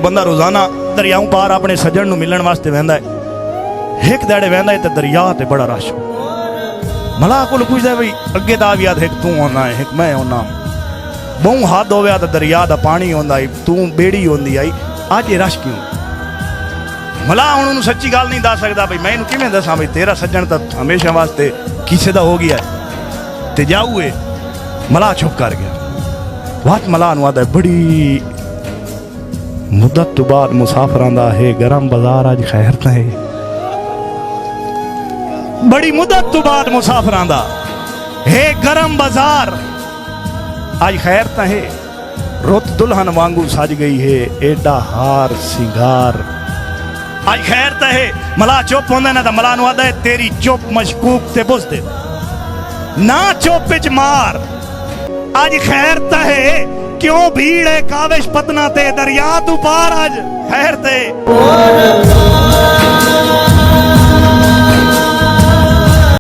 बंदा रोजाना दरियाओं पार अपने सज्जन मिलने वास्ते वहदा है। एक दैड़े वहदा है तो दरिया ते बड़ा रश। मला को पूछता है भाई अगे तो भी याद एक तू होना है एक मैं होना। बहु हद हो तो दरिया का पानी होंदा है, तू बेड़ी होंदी आई, अज ये रश क्यों? मला उन्होंने सच्ची गल नहीं दस सकता भाई मैं इन्हू किवें दसा भाई तेरा सज्जन तो हमेशा वास्ते किसी का हो गया ते जाऊ है। मला चुप कर गया। बात मला अनुवाद है बड़ी मुद्दत तो बाद मुसाफिरां दा है गरम बाजार अज खैर तो है। बड़ी मुद्दत तो बाद मुसाफिरां दा है गरम बाजार अज खैर तो है। रुत दुल्हन वांगू सज गई है एडा हार सिंगार अज खैर तो है। मला चुप होंदा ना तो मला अनुवाद है तेरी चुप मशकूक ते बुझदे ना चुप विच मार अज खैर तो है। क्यों भीड़ है काविश पतना ते दरिया तू पार अज खैर ते।